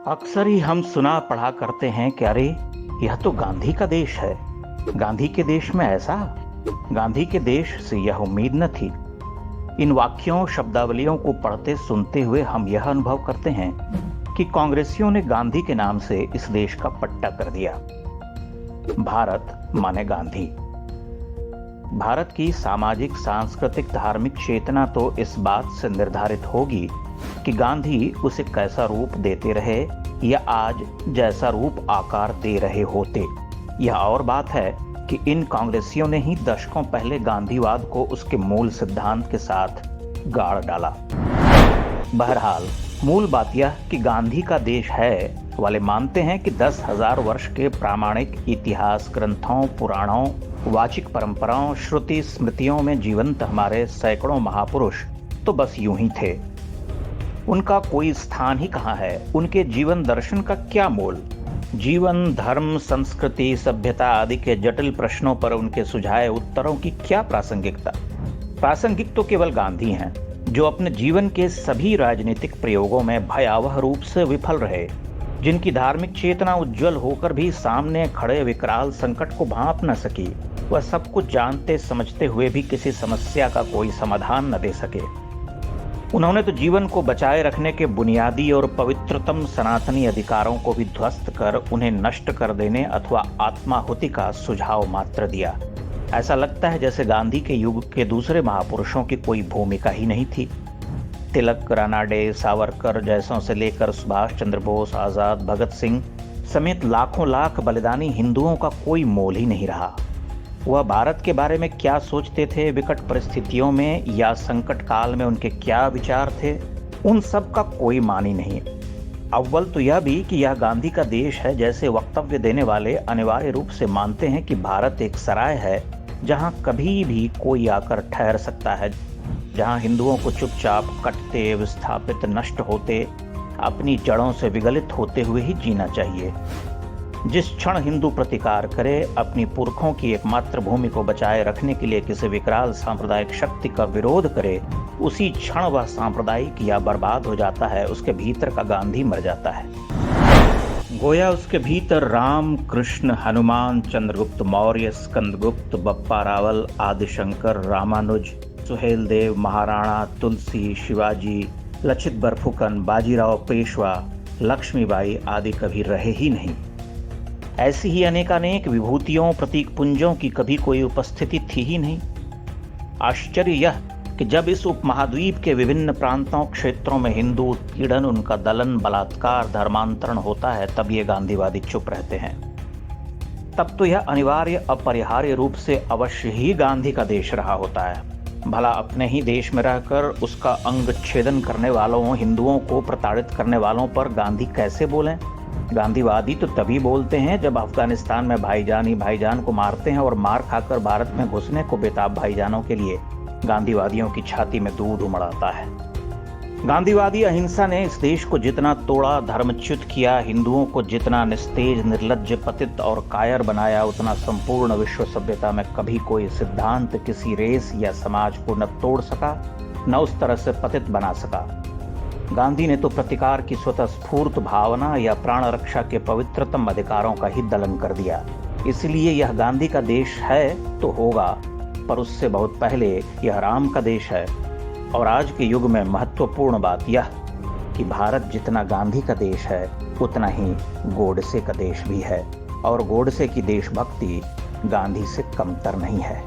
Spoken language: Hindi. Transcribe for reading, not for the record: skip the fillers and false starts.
अक्सर ही हम सुना पढ़ा करते हैं कि अरे यह तो गांधी का देश है। गांधी के देश में ऐसा, गांधी के देश से यह उम्मीद न थी। इन वाक्यों शब्दावलियों को पढ़ते सुनते हुए हम यह अनुभव करते हैं कि कांग्रेसियों ने गांधी के नाम से इस देश का पट्टा कर दिया। भारत माने गांधी। भारत की सामाजिक, सांस्कृतिक, धार्मिक चेतना तो इस बात से निर्धारित होगी कि गांधी उसे कैसा रूप देते रहे या आज जैसा रूप आकार दे रहे होते। यह और बात है कि इन कांग्रेसियों ने ही दशकों पहले गांधीवाद को उसके मूल सिद्धांत के साथ गाड़ डाला। बहरहाल मूल बात यह कि गांधी का देश है वाले मानते हैं कि 10,000 वर्ष के प्रामाणिक इतिहास ग्रंथों, पुराणों, वाचिक परंपराओं, श्रुति स्मृतियों में जीवंत हमारे सैकड़ों महापुरुष तो बस यूं ही थे। उनका कोई स्थान ही कहाँ है? उनके जीवन दर्शन का क्या मोल? जीवन, धर्म, संस्कृति, सभ्यता आदि के जटिल प्रश्नों पर उनके सुझाए उत्तरों की क्या प्रासंगिकता? प्रासंगिक तो केवल गांधी हैं, जो अपने जीवन के सभी राजनीतिक प्रयोगों में भयावह रूप से विफल रहे, जिनकी धार्मिक चेतना उज्जवल होकर भी सामने खड़े विकराल संकट को भांप न सकी। वह सब कुछ जानते समझते हुए भी किसी समस्या का कोई समाधान न दे सके। उन्होंने तो जीवन को बचाए रखने के बुनियादी और पवित्रतम सनातनी अधिकारों को भी ध्वस्त कर उन्हें नष्ट कर देने अथवा आत्माहुति का सुझाव मात्र दिया। ऐसा लगता है जैसे गांधी के युग के दूसरे महापुरुषों की कोई भूमिका ही नहीं थी। तिलक, रानाडे, सावरकर जैसों से लेकर सुभाष चंद्र बोस, आजाद, भगत सिंह समेत लाखों लाख बलिदानी हिंदुओं का कोई मोल ही नहीं रहा। वह भारत के बारे में क्या सोचते थे, विकट परिस्थितियों में या संकट काल में उनके क्या विचार थे, उन सब का कोई मान ही नहीं। अव्वल तो यह भी कि यह गांधी का देश है जैसे वक्तव्य देने वाले अनिवार्य रूप से मानते हैं कि भारत एक सराय है जहां कभी भी कोई आकर ठहर सकता है, जहां हिंदुओं को चुपचाप कटते, विस्थापित, नष्ट होते, अपनी जड़ों से विगलित होते हुए ही जीना चाहिए। जिस क्षण हिंदू प्रतिकार करे, अपनी पुरखों की एकमात्र भूमि को बचाए रखने के लिए किसी विकराल सांप्रदायिक शक्ति का विरोध करे, उसी क्षण वह सांप्रदायिक या बर्बाद हो जाता है। उसके भीतर का गांधी मर जाता है। गोया उसके भीतर राम, कृष्ण, हनुमान, चंद्रगुप्त मौर्य, स्कंदगुप्त, बप्पा रावल, आदिशंकर, रामानुज, सुहेल देव, महाराणा, तुलसी, शिवाजी, लचित बरफुकन, बाजीराव पेशवा, लक्ष्मीबाई आदि कभी रहे ही नहीं। ऐसी ही अनेकानेक विभूतियों, प्रतीक पुंजों की कभी कोई उपस्थिति थी ही नहीं। आश्चर्य यह कि जब इस उपमहाद्वीप के विभिन्न प्रांतों, क्षेत्रों में हिंदू उत्पीड़न, उनका दलन, बलात्कार, धर्मांतरण होता है, तब ये गांधीवादी चुप रहते हैं। तब तो यह अनिवार्य, अपरिहार्य रूप से अवश्य ही गांधी का देश रहा होता है। भला अपने ही देश में रहकर उसका अंग छेदन करने वालों, हिंदुओं को प्रताड़ित करने वालों पर गांधी कैसे बोलें? गांधीवादी तो तभी बोलते हैं जब अफगानिस्तान में भाईजान ही भाईजान को मारते हैं और मार खाकर भारत में घुसने को बेताब भाईजानों के लिए गांधीवादियों की छाती में दूध उमड़ाता है। गांधीवादी अहिंसा ने इस देश को जितना तोड़ा, धर्मच्युत किया, हिंदुओं को जितना निस्तेज, निर्लज्ज, पतित और कायर बनाया, उतना संपूर्ण विश्व सभ्यता में कभी कोई सिद्धांत किसी रेस या समाज को न तोड़ सका, न उस तरह से पतित बना सका। गांधी ने तो प्रतिकार की स्वतः स्फूर्त भावना या प्राण रक्षा के पवित्रतम अधिकारों का ही दलन कर दिया। इसलिए यह गांधी का देश है तो होगा, पर उससे बहुत पहले यह राम का देश है। और आज के युग में महत्वपूर्ण बात यह कि भारत जितना गांधी का देश है, उतना ही गोडसे का देश भी है, और गोडसे की देशभक्ति गांधी से कमतर नहीं है।